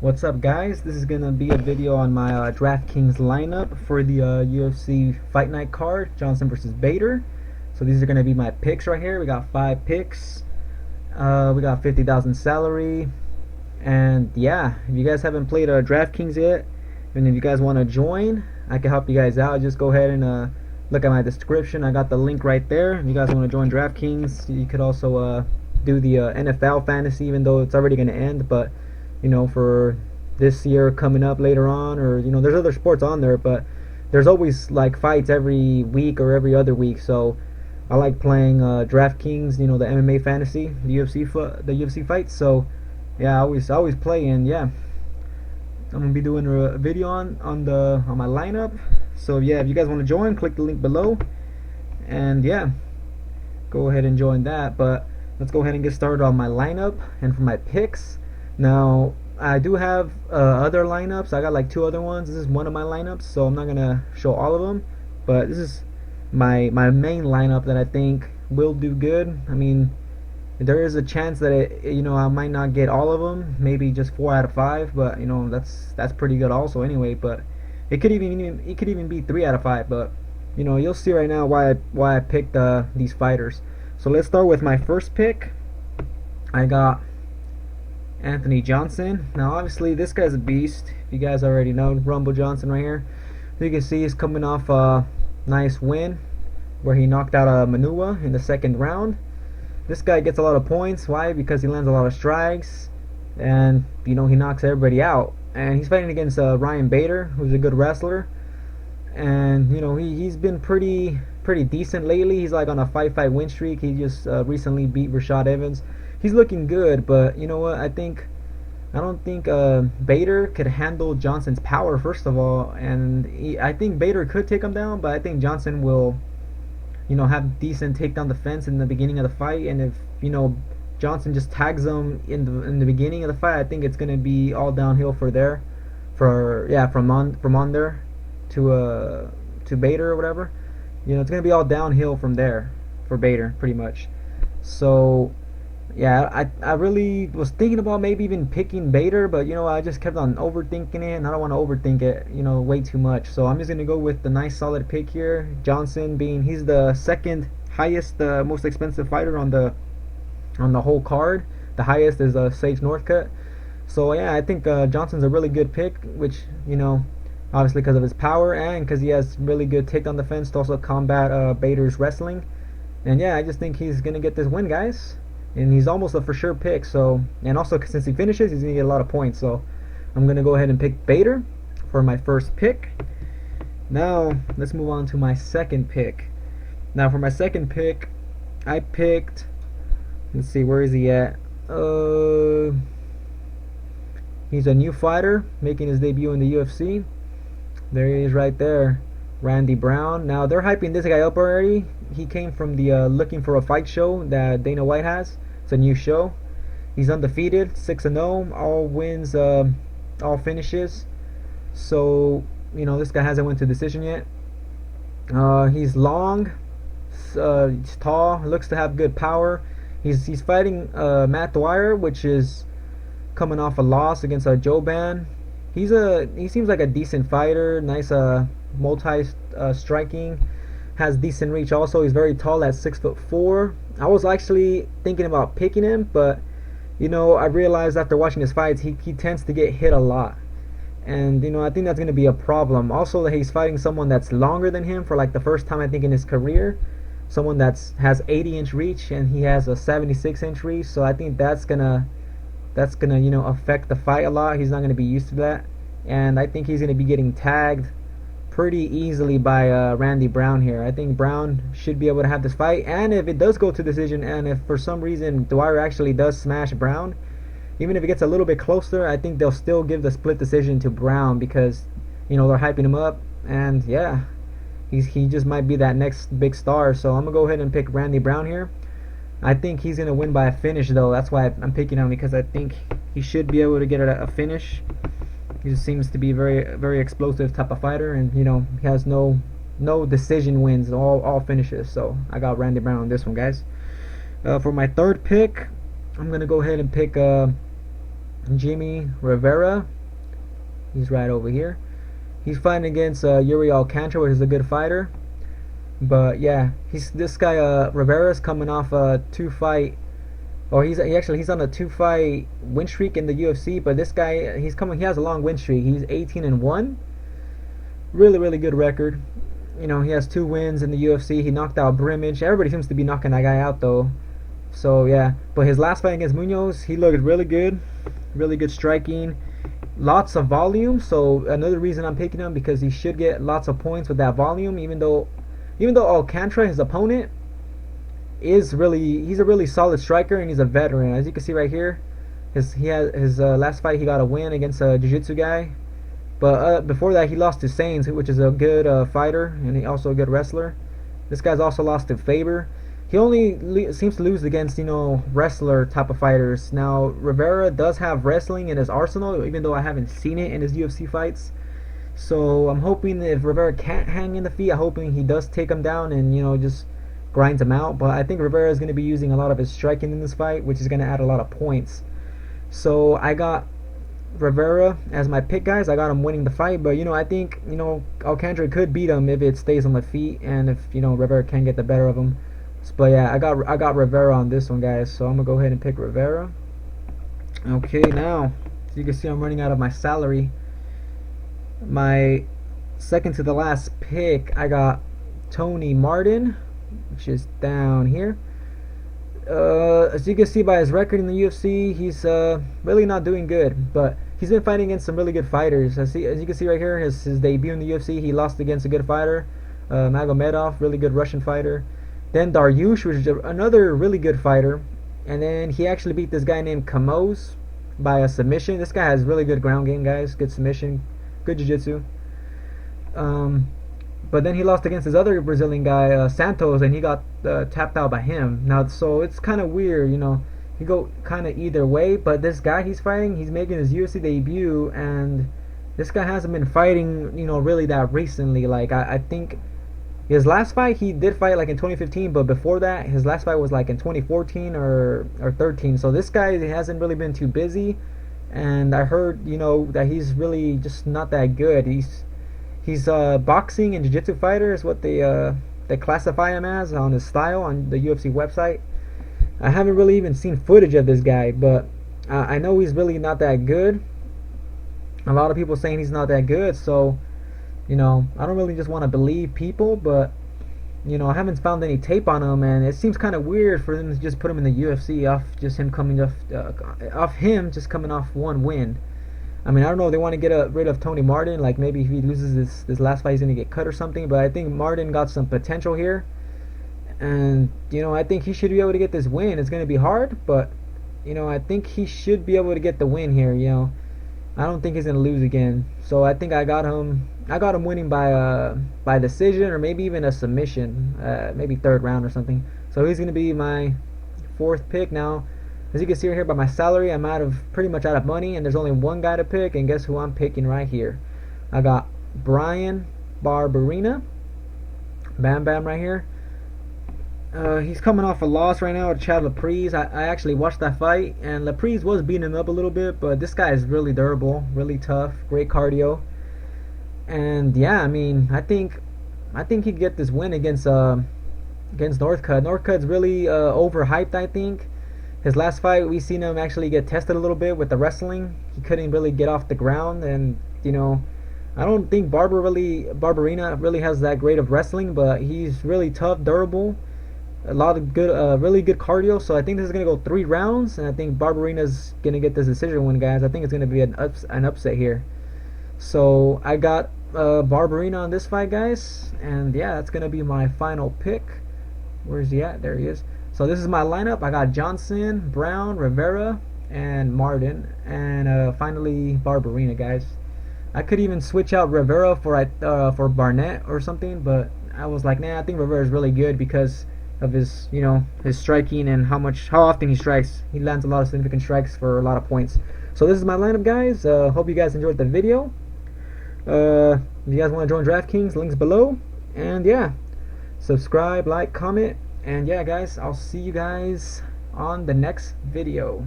What's up, guys? This is gonna be a video on my Draftkings lineup for the UFC Fight Night card, Johnson versus Bader. So these are gonna be my picks right here. We got 5 picks. We got 50,000 salary, and yeah, if you guys haven't played Draftkings yet, and if you guys want to join, I can help you guys out. Just go ahead and look at my description. I got the link right there. If you guys want to join Draftkings, you could also do the NFL fantasy, even though it's already gonna end, but for this year coming up later on, or there's other sports on there, but there's always like fights every week or every other week. So I like playing DraftKings, the MMA fantasy, the UFC fights. So yeah, I always play, and yeah, I'm gonna be doing a video on my lineup. So yeah, if you guys want to join, click the link below, and yeah, go ahead and join that. But let's go ahead and get started on my lineup and for my picks. Now, I do have other lineups. I got like 2 other ones. This is one of my lineups, so I'm not gonna show all of them. But this is my main lineup that I think will do good. I mean, there is a chance that I might not get all of them. Maybe just 4 out of 5. But that's pretty good also. Anyway, but it could even be 3 out of 5. But you'll see right now why I picked these fighters. So let's start with my first pick. I got Anthony Johnson. Now obviously this guy's a beast. You guys already know Rumble Johnson right here. You can see he's coming off a nice win where he knocked out Manua in the second round. This guy gets a lot of points. Why? Because he lands a lot of strikes, and he knocks everybody out. And he's fighting against Ryan Bader, who's a good wrestler. And he's been pretty decent lately. He's like on a 5-fight win streak. He just recently beat Rashad Evans. He's looking good, but you know what? I don't think Bader could handle Johnson's power, first of all, and I think Bader could take him down, but I think Johnson will, have decent takedown defense in the beginning of the fight, and if Johnson just tags him in the beginning of the fight, I think it's gonna be all downhill from on there to Bader or whatever. It's gonna be all downhill from there for Bader, pretty much. So yeah, I really was thinking about maybe even picking Bader, but I just kept on overthinking it, and I don't want to overthink it, way too much. So I'm just gonna go with the nice solid pick here. Johnson, being he's the second highest, most expensive fighter on the whole card. The highest is Sage Northcutt. So yeah, I think Johnson's a really good pick, which obviously because of his power and because he has really good takedown defense to also combat Bader's wrestling. And yeah, I just think he's gonna get this win, guys. And he's almost a for sure pick. So, and also since he finishes, he's gonna get a lot of points. So I'm gonna go ahead and pick Bader for my first pick. Now let's move on to my second pick. Now for my second pick, I picked, let's see, where is he at? He's a new fighter making his debut in the UFC. There he is right there, Randy Brown. Now they're hyping this guy up already. He came from the Looking for a Fight show that Dana White has. It's a new show. He's undefeated, 6-0, all wins, all finishes. So this guy hasn't went to decision yet. He's long, he's tall, looks to have good power. He's fighting Matt Dwyer, which is coming off a loss against Joe Ban. He seems like a decent fighter, nice multi striking, has decent reach also. He's very tall at 6'4". I was actually thinking about picking him, but I realized after watching his fights he tends to get hit a lot, and I think that's going to be a problem. Also, that he's fighting someone that's longer than him for like the first time I think in his career, someone has 80-inch reach and he has a 76-inch reach. So I think that's gonna affect the fight a lot. He's not gonna be used to that, and I think he's gonna be getting tagged pretty easily by Randy Brown here. I think Brown should be able to have this fight, and if it does go to decision, and if for some reason Dwyer actually does smash Brown, even if it gets a little bit closer, I think they'll still give the split decision to Brown because they're hyping him up, and yeah, he just might be that next big star. So I'm gonna go ahead and pick Randy Brown here. I think he's gonna win by a finish though. That's why I'm picking him, because I think he should be able to get a finish. He just seems to be very explosive type of fighter, and he has no decision wins, all finishes. So I got Randy Brown on this one, guys. For my third pick, I'm gonna go ahead and pick Jimmy Rivera. He's right over here. He's fighting against Yuri Alcantara, which is a good fighter. But yeah, this guy Rivera's coming off a he's on a 2-fight win streak in the UFC. But this guy, he has a long win streak. He's 18-1, really good record. You know, he has 2 wins in the UFC. He knocked out Brimage. Everybody seems to be knocking that guy out though. So yeah, but his last fight against Munoz, he looked really good striking, lots of volume. So another reason I'm picking him, because he should get lots of points with that volume. Even though Alcantara, his opponent, he's a really solid striker and he's a veteran. As you can see right here, his last fight he got a win against a jiu-jitsu guy. But before that he lost to Sainz, which is a good fighter and he also a good wrestler. This guy's also lost to Faber. He only seems to lose against, you know, wrestler type of fighters. Now Rivera does have wrestling in his arsenal, even though I haven't seen it in his UFC fights. So I'm hoping if Rivera can't hang in the feet, I'm hoping he does take him down and, you know, just grinds him out. But I think Rivera is going to be using a lot of his striking in this fight, which is going to add a lot of points. So I got Rivera as my pick, guys. I got him winning the fight, but, you know, I think, you know, Alcantara could beat him if it stays on the feet and if, you know, Rivera can get the better of him. But yeah, I got Rivera on this one, guys. So I'm gonna go ahead and pick Rivera. Okay, now as you can see, I'm running out of my salary. My second to the last pick, I got Tony Martin, which is down here. As you can see by his record in the UFC, he's really not doing good, but he's been fighting against some really good fighters. As you can see right here, his debut in the UFC, he lost against a good fighter, Magomedov, really good Russian fighter. Then Dariush, which is another really good fighter, and then he actually beat this guy named Camus by a submission. This guy has really good ground game, guys. Good submission, good jiu-jitsu. But then he lost against his other Brazilian guy, Santos, and he got tapped out by him. Now, so it's kind of weird, you know. He go kind of either way, but this guy he's fighting, he's making his UFC debut, and this guy hasn't been fighting, you know, really that recently. Like, I think his last fight, he did fight like in 2015, but before that, his last fight was like in 2014 or 13. So this guy hasn't really been too busy, and I heard, you know, that he's really just not that good. He's a boxing and jiu-jitsu fighter is what they classify him as on his style on the UFC website. I haven't really even seen footage of this guy, but I know he's really not that good. A lot of people saying he's not that good, so, you know, I don't really just want to believe people, but, you know, I haven't found any tape on him, and it seems kind of weird for them to just put him in the UFC off just him coming off him just coming off one win. I mean, I don't know if they want to get rid of Tony Martin, like maybe if he loses this last fight he's going to get cut or something, but I think Martin got some potential here, and, you know, I think he should be able to get this win. It's going to be hard, but, you know, I think he should be able to get the win here, you know. I don't think he's going to lose again, so I think I got him winning by decision or maybe even a submission, maybe third round or something. So he's going to be my fourth pick. Now, as you can see right here by my salary, I'm pretty much out of money, and there's only one guy to pick, and guess who I'm picking right here? I got Brian Barberena, Bam Bam right here. He's coming off a loss right now to Chad Laprise. I actually watched that fight, and Laprise was beating him up a little bit, but this guy is really durable, really tough, great cardio. And yeah, I mean, I think he could get this win against Northcutt. Northcutt's really overhyped, I think. His last fight, we seen him actually get tested a little bit with the wrestling. He couldn't really get off the ground, and, you know, I don't think Barberena really has that great of wrestling, but he's really tough, durable, a lot of good, really good cardio. So I think this is gonna go 3 rounds, and I think Barberena's gonna get this decision win, guys. I think it's gonna be an upset here. So I got Barberena on this fight, guys, and yeah, that's gonna be my final pick. Where's he at? There he is. So this is my lineup. I got Johnson, Brown, Rivera, and Martin, and finally Barberena, guys. I could even switch out Rivera for Barnett or something, but I was like, nah, I think Rivera is really good because of his, you know, his striking and how often he strikes. He lands a lot of significant strikes for a lot of points. So this is my lineup, guys. Hope you guys enjoyed the video. If you guys want to join Draftkings, links below. And yeah, subscribe, like, comment, and yeah, guys, I'll see you guys on the next video.